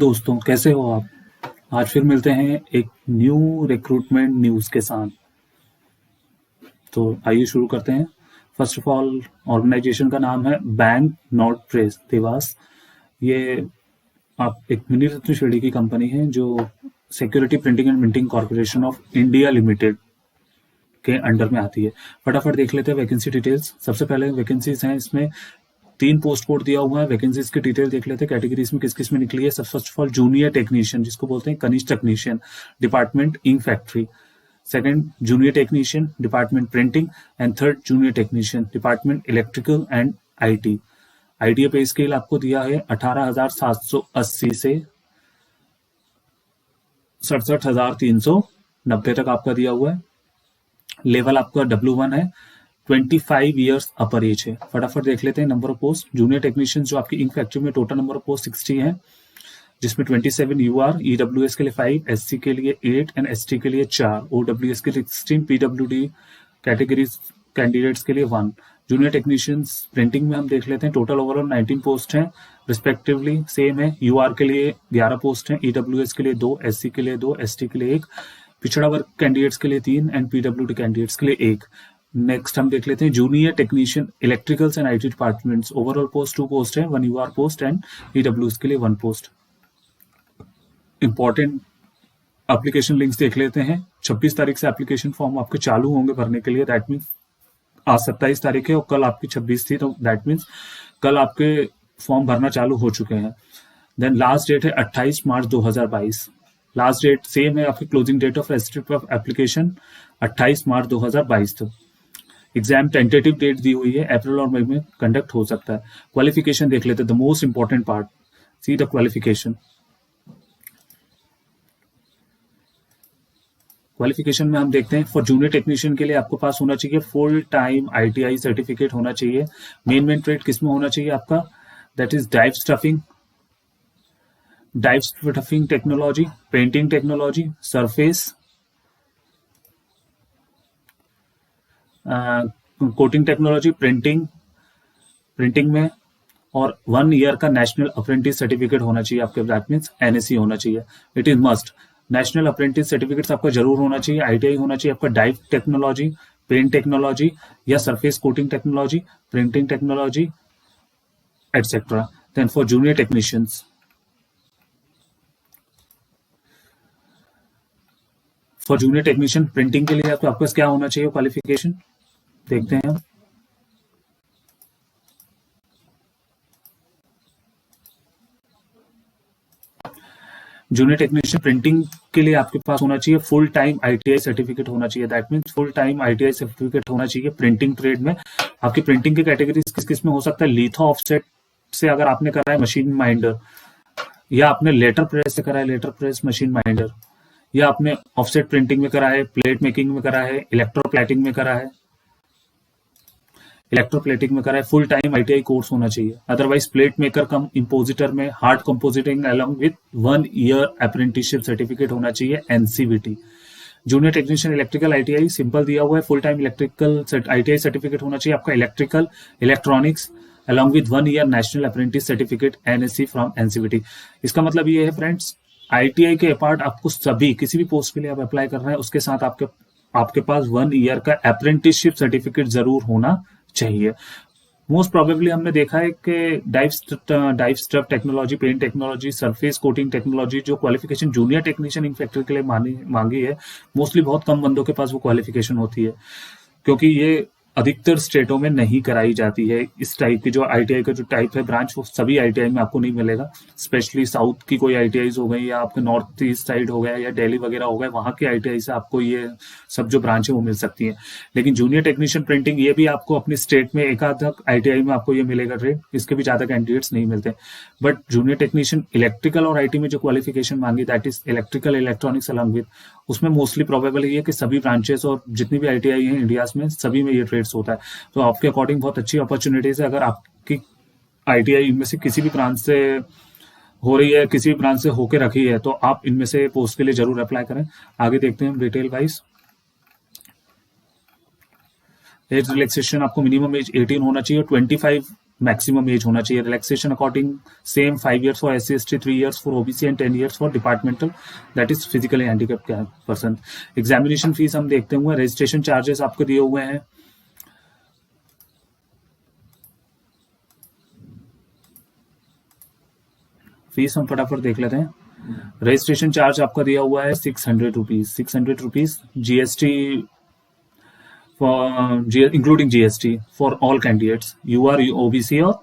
दोस्तों, कैसे हो आप? आज फिर मिलते हैं एक न्यू रिक्रूटमेंट न्यूज़ के साथ। तो आइए शुरू करते हैं। फर्स्ट ऑफ ऑल, ऑर्गेनाइजेशन का नाम है बैंक नॉट प्रेस देवास। ये आप एक मिनी रत्न श्रेणी की कंपनी है जो security printing and minting corporation of India limited के अंडर में आती है। फटाफट देख लेते हैं वैकेंसी डिटेल्स। सबसे पहले वैकेंसीज हैं, इसमें 3 पोस्ट कोड दिया हुआ है। वैकेंसीज की डिटेल देख लेते हैं, कैटेगरीज में किस किस में निकली है। First of all, junior technician, जिसको बोलते हैं कनिष्ठ technician, department ink factory. Second, junior technician, department printing. And third, junior technician, department electrical and IT. ITA pay scale आपको दिया है 18,780 से 67,390 तक आपका दिया हुआ है। लेवल आपका W1 है। 25 ईयर्स अपर एज है। फटाफट देख लेते हैं number of post. Junior technician जो आपकी इंक फैक्ट्री में टोटल नंबर ऑफ पोस्ट 60 है, जिसमें 27 यूआर, ईडब्ल्यूएस के लिए 5, एससी के लिए 8 एंड एसटी के लिए 4, ओडब्ल्यूएस के लिए 16, पीडब्ल्यूडी कैटेगरीज कैंडिडेट्स के लिए 1। जूनियर टेक्नीशियंस प्रिंटिंग में हम देख लेते हैं, टोटल ओवरऑल 19 पोस्ट हैं, रिस्पेक्टिवली सेम है। यूआर के लिए 11 पोस्ट हैं, ईडब्ल्यूएस के लिए 2, एससी के लिए 2, एसटी के लिए 1, पिछड़ा वर्ग कैंडिडेट्स के लिए 3 एंड पीडब्ल्यूडी कैंडिडेट्स के लिए 1। नेक्स्ट हम देख लेते हैं junior technician electricals and IT departments. Overall post 2 post है, 1 यूआर पोस्ट एंड ईडब्ल्यूएस के लिए 1 पोस्ट। इंपॉर्टेंट एप्लीकेशन लिंक्स देख लेते हैं। 26 तारीख से एप्लीकेशन फॉर्म आपके चालू होंगे भरने के लिए। दैट मीन्स आज 27 तारीख है और कल आपकी 26 थी, तो दैट मीन्स कल आपके फॉर्म भरना चालू हो चुके हैं। देन लास्ट डेट है 28 मार्च 2022। लास्ट डेट सेम है, आपकी closing date of registrate of application 28 March 2022 तक। एग्जाम टेंटेटिव डेट दी हुई है, अप्रैल और मई में कंडक्ट हो सकता है। क्वालिफिकेशन देख लेते हैं, the most important part. See the qualification. Qualification में हम देखते हैं, फॉर जूनियर टेक्नीशियन के लिए आपके पास होना चाहिए फुल टाइम आईटीआई सर्टिफिकेट होना चाहिए। मेन ट्रेड किस में होना चाहिए आपका? That is dive stuffing technology, painting technology, surface coating technology, printing में, और 1 ईयर का नेशनल अप्रेंटिस सर्टिफिकेट होना चाहिए आपके। दैट मीन्स एनएससी होना चाहिए, it is must. National apprentice certificate आपका जरूर होना चाहिए। आईटीआई होना चाहिए आपका डाइव टेक्नोलॉजी, पेंट टेक्नोलॉजी या surface coating technology, printing technology etcetera. Then for junior technicians, printing के लिए आपके पास क्या होना चाहिए क्वालिफिकेशन, देखते हैं हम। जूनियर टेक्नीशियन प्रिंटिंग के लिए आपके पास होना चाहिए फुल टाइम आईटीआई सर्टिफिकेट होना चाहिए। That means full time ITI certificate होना चाहिए प्रिंटिंग ट्रेड में। आपकी प्रिंटिंग की कैटेगरीज किस किस में हो सकता है? लिथो ऑफसेट से अगर आपने करा है, मशीन माइंडर, या आपने लेटर प्रेस से करा है, लेटर प्रेस मशीन माइंडर, या आपने ऑफसेट प्रिंटिंग में करा है, प्लेट मेकिंग में करा है, इलेक्ट्रोप्लेटिंग में करा है, फुल टाइम आईटीआई कोर्स होना चाहिए। अदरवाइज प्लेट मेकर कम इंपोजिटर में hard compositing along with 1 year apprenticeship certificate होना चाहिए, NCVT. Junior technician electrical ITI simple दिया हुआ है, full time electrical ITI certificate होना चाहिए आपका, electrical electronics along with 1 year national apprentice certificate NSC from NCVT. इसका मतलब ये है फ्रेंड्स, आईटीआई के अपार्ट आपको सभी किसी भी पोस्ट के लिए आप अप्लाई कर रहे हैं, उसके साथ आपके पास 1 ईयर का अप्रेंटिसशिप सर्टिफिकेट जरूर होना चाहिए। मोस्ट प्रोबेबली हमने देखा है कि dive stuff technology, paint technology, surface coating technology जो qualification junior technician in factory के लिए मांगी है, मोस्टली बहुत कम बंदों के पास वो क्वालिफिकेशन होती है, क्योंकि ये अधिकतर स्टेटों में नहीं कराई जाती है। इस टाइप की जो आईटीआई का जो टाइप है ब्रांच, वो सभी आईटीआई में आपको नहीं मिलेगा। स्पेशली साउथ की कोई आईटीआईज हो गई, या आपके नॉर्थ ईस्ट साइड हो गया, या दिल्ली वगैरह हो गए, वहाँ की आईटीआई से आपको ये सब जो ब्रांच है वो मिल सकती है। लेकिन जूनियर टेक्नीशियन प्रिंटिंग, ये भी आपको अपनी स्टेट में एक आध आईटीआई में आपको ये मिलेगा ट्रेड, इसके भी ज्यादा कैंडिडेट्स नहीं मिलते। बट जूनियर टेक्नीशियन इलेक्ट्रिकल और आईटी में जो क्वालिफिकेशन मांगी, that is electrical electronics along with, उसमें मोस्टली प्रोबेबल ये है कि सभी ब्रांचेस और जितनी भी आईटीआई है इंडिया में, सभी में ये ट्रेड्स होता है। तो आपके अकॉर्डिंग बहुत अच्छी अपॉर्चुनिटीज है। अगर आपकी आईटीआई में से किसी भी ब्रांच से हो रही है, किसी भी ब्रांच से होके रखी है, तो आप इनमें से पोस्ट के लिए जरूर अप्लाई करें। आगे देखते हैं हम डिटेल वाइज। एज रिलैक्सेशन आपको मिनिमम एज 18 होना चाहिए, 25 मैक्सिमम एज होना चाहिए। Relaxation according same 5 years for SC/ST, 3 years for OBC and 10 years for departmental, that is physically handicapped person. Examination fees हम देखते हुए, रजिस्ट्रेशन चार्जेस आपको दिए हुए हैं। फीस हम फटाफट देख लेते हैं। रजिस्ट्रेशन चार्ज आपका दिया हुआ है 600 rupees, 600 rupees GST including GST for all candidates, UR, OBC और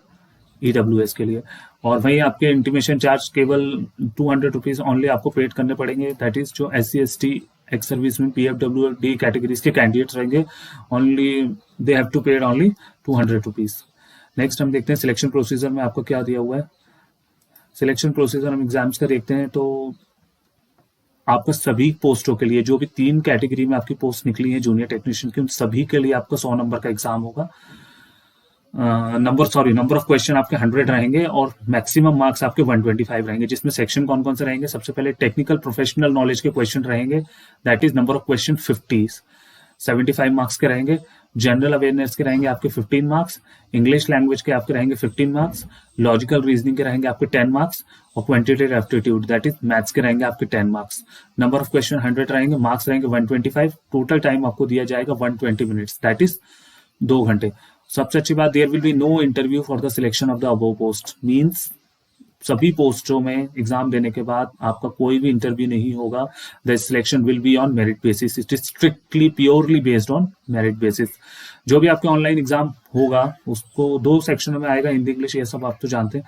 EWS के लिए। और वहीं आपके इंटीमेशन चार्ज केवल 200 रुपीज ओनली आपको पेड करने पड़ेंगे, दैट इज जो SC/ST एक्स सर्विस में PFWD कैटेगरीज के कैंडिडेट्स रहेंगे, only they have to paid only 200 rupees. Next हम देखते हैं सिलेक्शन प्रोसीजर में आपको क्या दिया हुआ है। सिलेक्शन प्रोसीजर हम एग्जाम्स का देखते हैं तो आपका सभी पोस्टों के लिए, जो भी 3 कैटेगरी में आपकी पोस्ट निकली है जूनियर टेक्नीशियन की, उन सभी के लिए आपका 100 नंबर का एग्जाम होगा। नंबर ऑफ क्वेश्चन आपके 100 रहेंगे और मैक्सिमम मार्क्स आपके 125 रहेंगे, जिसमें सेक्शन कौन कौन से रहेंगे। सबसे पहले टेक्निकल प्रोफेशनल नॉलेज के क्वेश्चन रहेंगे, that is number of question 50, 75 marks के रहेंगे। जनरल अवेयरनेस के रहेंगे आपके 15 मार्क्स, इंग्लिश लैंग्वेज के आपके रहेंगे 15 मार्क्स, लॉजिकल रीजनिंग के रहेंगे आपके 10 मार्क्स और quantitative aptitude that is maths के रहेंगे आपके 10 मार्क्स। नंबर ऑफ क्वेश्चन 100 रहेंगे, मार्क्स रहेंगे 125, टोटल टाइम आपको दिया जाएगा 120 मिनट्स, दैट इज 2 घंटे। सबसे अच्छी बात, there will be no interview for the selection of the above post, means सभी पोस्टों में एग्जाम देने के बाद आपका कोई भी इंटरव्यू नहीं होगा। The selection will be on merit basis, it is strictly purely based on merit basis. जो भी आपके ऑनलाइन एग्जाम होगा उसको 2 सेक्शनों में आएगा, हिंदी इंग्लिश, ये सब आप तो जानते हैं।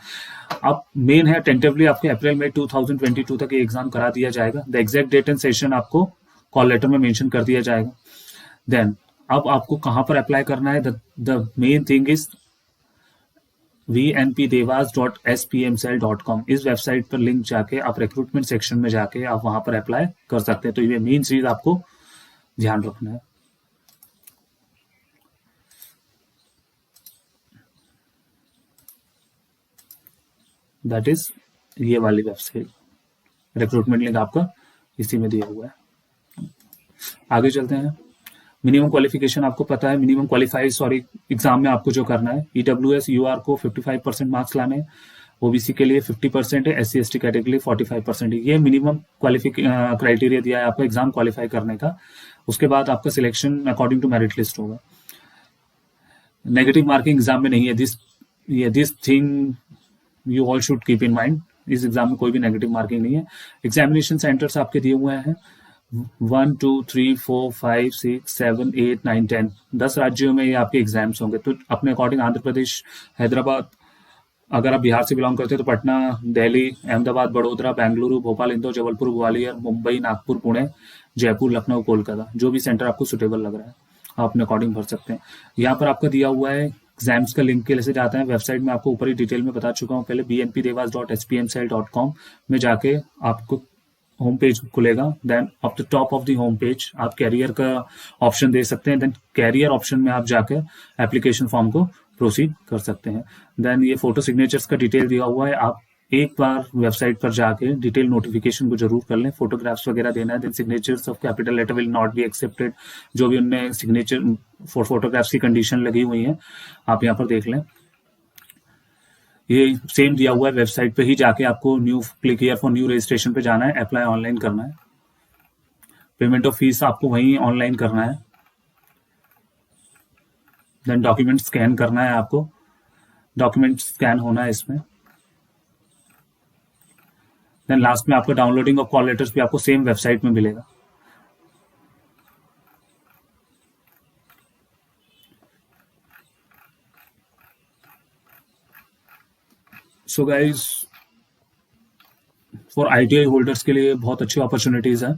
अब मेन है टेंटेटिवली आपके अप्रैल में 2022 तक ये एग्जाम करा दिया जाएगा। The exact date and session आपको कॉल लेटर में मेंशन कर दिया जाएगा। देन अब आपको कहां पर अप्लाई करना है, the main thing is vnpdevas.spmcell.com, इस वेबसाइट पर लिंक जाके आप रिक्रूटमेंट सेक्शन में जाके आप वहां पर अप्लाई कर सकते हैं। तो ये मेन चीज आपको ध्यान रखना है। दैट इज ये वाली वेबसाइट, रिक्रूटमेंट लिंक आपका इसी में दिया हुआ है। आगे चलते हैं। मिनिमम क्वालिफिकेशन आपको पता है, मिनिमम क्वालिफाई एग्जाम में आपको जो करना है, EWS UR को 55% मार्क्स लाने हैं, OBC के लिए 50% है, SC/ST कैटेगरी 45% है। ये मिनिमम क्राइटेरिया दिया है आपको एग्जाम क्वालिफाई करने का। उसके बाद आपका selection according to merit list होगा। नेगेटिव मार्किंग एग्जाम में नहीं है, this thing you all should keep in mind. इस एग्जाम में कोई भी नेगेटिव मार्किंग नहीं है। एग्जामिनेशन सेंटर्स आपके दिए हुए हैं 1 2 3 4 5 6 7 8 9 10, 10 राज्यों में ये आपके एग्जाम्स होंगे। तो अपने अकॉर्डिंग आंध्र प्रदेश, हैदराबाद, अगर आप बिहार से बिलोंग करते हैं तो पटना, दिल्ली, अहमदाबाद, बड़ोदरा, बेंगलुरु, भोपाल, इंदौर, जबलपुर, ग्वालियर, मुंबई, नागपुर, पुणे, जयपुर, लखनऊ, कोलकाता, जो भी सेंटर आपको सुटेबल लग रहा है आप अपने अकॉर्डिंग भर सकते हैं। यहाँ पर आपका दिया हुआ है एग्जाम्स का लिंक के लिए जाते हैं वेबसाइट में, आपको ऊपर ही डिटेल में बता चुका हूँ पहले। bnpdevas.spmcell.com में जाके आपको होम पेज खुलेगा। Then of the top of the home page आप कैरियर का ऑप्शन दे सकते हैं। देन कैरियर ऑप्शन में आप जाके एप्लीकेशन फॉर्म को प्रोसीड कर सकते हैं। देन ये फोटो सिग्नेचर्स का डिटेल दिया हुआ है, आप एक बार वेबसाइट पर जाके डिटेल नोटिफिकेशन को जरूर कर लें। फोटोग्राफ्स वगैरह देना है। Then signatures of capital letter will not be accepted, जो भी उनने सिग्नेचर फॉर फोटोग्राफ्स की कंडीशन लगी हुई है आप यहाँ पर देख लें। ये सेम दिया हुआ है, वेबसाइट पे ही जाके आपको click here for new registration पे जाना है, अप्लाई ऑनलाइन करना है। पेमेंट ऑफ फीस आपको वहीं ऑनलाइन करना है। देन डॉक्यूमेंट स्कैन करना है आपको, डॉक्यूमेंट स्कैन होना है इसमें। देन लास्ट में आपको डाउनलोडिंग ऑफ कॉल लेटर्स भी आपको सेम वेबसाइट में मिलेगा। So guys, for ITI holders के लिए बहुत अच्छी अपॉर्चुनिटीज है।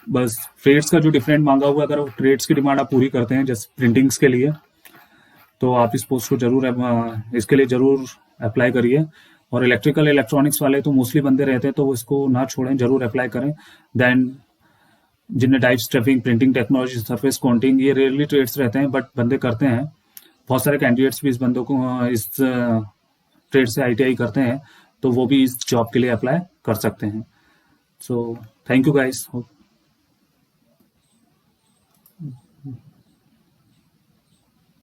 बस ट्रेड्स का जो डिफरेंट मांगा हुआ है, अगर ट्रेड्स की डिमांड आप पूरी करते हैं जैसे प्रिंटिंग्स के लिए, तो आप इस पोस्ट को जरूर इसके लिए जरूर अप्लाई करिए। और इलेक्ट्रिकल इलेक्ट्रॉनिक्स वाले तो मोस्टली बंदे रहते हैं, तो इसको ना छोड़ें, जरूर अप्लाई करें। देन जिनने dive stuffing, printing technology, surface counting, ये रेयरली ट्रेड्स रहते हैं बट बंदे करते हैं। बहुत सारे कैंडिडेट्स भी इस बंदों को इस ट्रेड से ITI करते हैं, तो वो भी इस जॉब के लिए अप्लाई कर सकते हैं। So thank you guys.